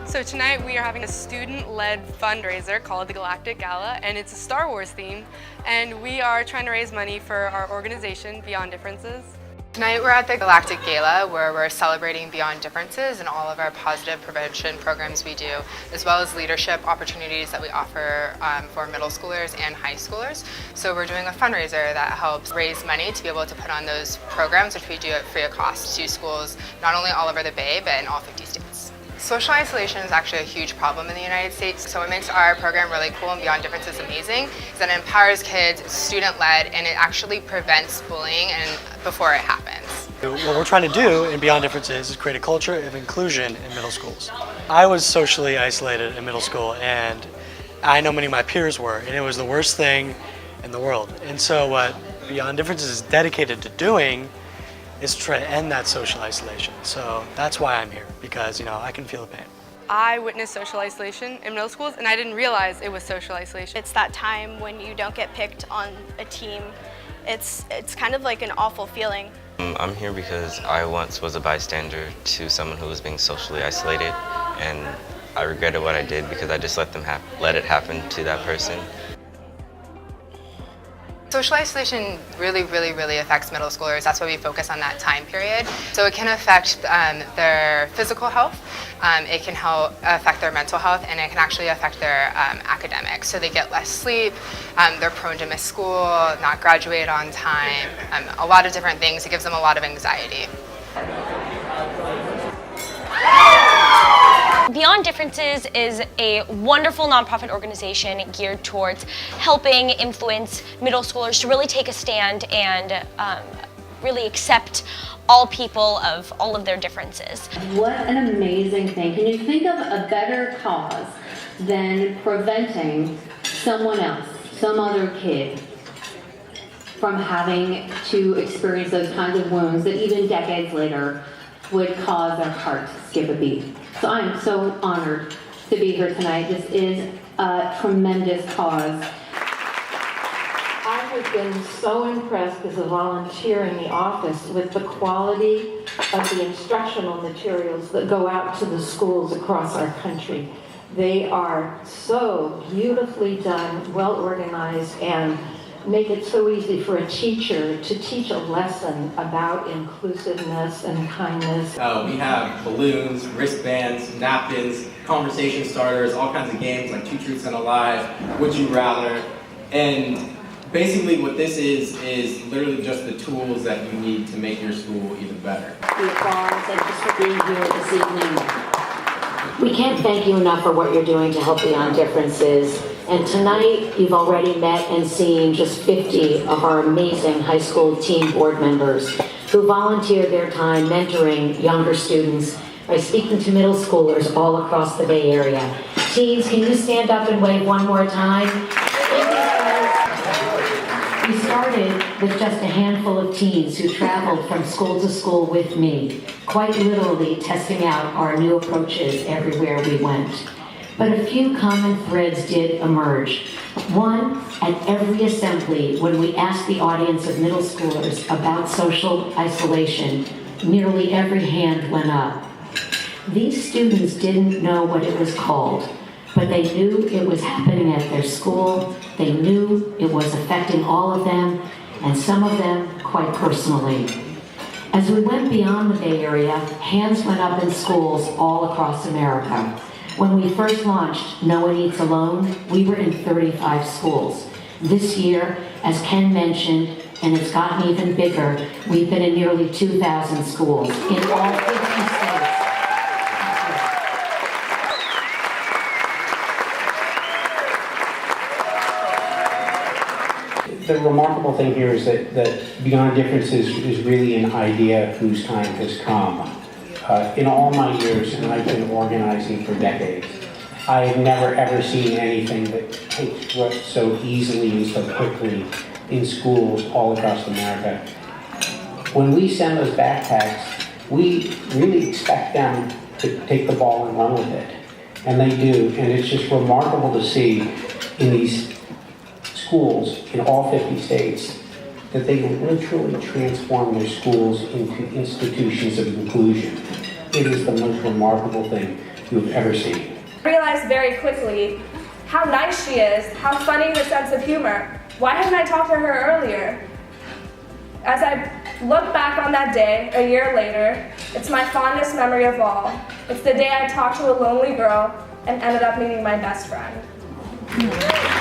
So tonight we are having a student-led fundraiser called the Galactic Gala, and it's a Star Wars theme, and we are trying to raise money for our organization, Beyond Differences. Tonight we're at the Galactic Gala where we're celebrating Beyond Differences and all of our positive prevention programs we do, as well as leadership opportunities that we offer for middle schoolers and high schoolers. So we're doing a fundraiser that helps raise money to be able to put on those programs, which we do at free of cost to schools not only all over the Bay, but in all 50 states. Social isolation is actually a huge problem in the United States, so what makes our program really cool and Beyond Differences amazing is that it empowers kids, it's student-led, and it actually prevents bullying before it happens. What we're trying to do in Beyond Differences is create a culture of inclusion in middle schools. I was socially isolated in middle school, and I know many of my peers were, and it was the worst thing in the world. And so what Beyond Differences is dedicated to doing is to try to end that social isolation. So that's why I'm here, because I can feel the pain. I witnessed social isolation in middle schools, and I didn't realize it was social isolation. It's that time when you don't get picked on a team. It's kind of like an awful feeling. I'm here because I once was a bystander to someone who was being socially isolated, and I regretted what I did because I just let it happen to that person. Social isolation really affects middle schoolers. That's why we focus on that time period. So it can affect their physical health, it can affect their mental health, and it can actually affect their academics. So they get less sleep, they're prone to miss school, not graduate on time, a lot of different things. It gives them a lot of anxiety. Beyond Differences is a wonderful nonprofit organization geared towards helping influence middle schoolers to really take a stand and really accept all people of all of their differences. What an amazing thing. Can you think of a better cause than preventing someone else, some other kid, from having to experience those kinds of wounds that even decades later would cause their heart to skip a beat? So I am so honored to be here tonight. This is a tremendous cause. I have been so impressed as a volunteer in the office with the quality of the instructional materials that go out to the schools across our country. They are so beautifully done, well organized, and make it so easy for a teacher to teach a lesson about inclusiveness and kindness. We have balloons, wristbands, napkins, conversation starters, all kinds of games like Two Truths and a Lie, Would You Rather, and basically what this is literally just the tools that you need to make your school even better. The applause and just for being here this evening. We can't thank you enough for what you're doing to help Beyond Differences. And tonight, you've already met and seen just 50 of our amazing high school team board members who volunteer their time mentoring younger students by speaking to middle schoolers all across the Bay Area. Teens, can you stand up and wave one more time? We started with just a handful of teens who traveled from school to school with me, quite literally testing out our new approaches everywhere we went. But a few common threads did emerge. One, at every assembly, when we asked the audience of middle schoolers about social isolation, nearly every hand went up. These students didn't know what it was called, but they knew it was happening at their school, they knew it was affecting all of them, and some of them quite personally. As we went beyond the Bay Area, hands went up in schools all across America. When we first launched No One Eats Alone, we were in 35 schools. This year, as Ken mentioned, and it's gotten even bigger, we've been in nearly 2,000 schools in all 50 states. The remarkable thing here is that Beyond Differences is really an idea whose time has come. In all my years, and I've been organizing for decades, I have never ever seen anything that takes root so easily and so quickly in schools all across America. When we send those backpacks, we really expect them to take the ball and run with it. And they do, and it's just remarkable to see in these schools in all 50 states that they literally transform their schools into institutions of inclusion. It is the most remarkable thing you've ever seen. I realized very quickly how nice she is, how funny her sense of humor. Why hadn't I talked to her earlier? As I look back on that day, a year later, it's my fondest memory of all. It's the day I talked to a lonely girl and ended up meeting my best friend.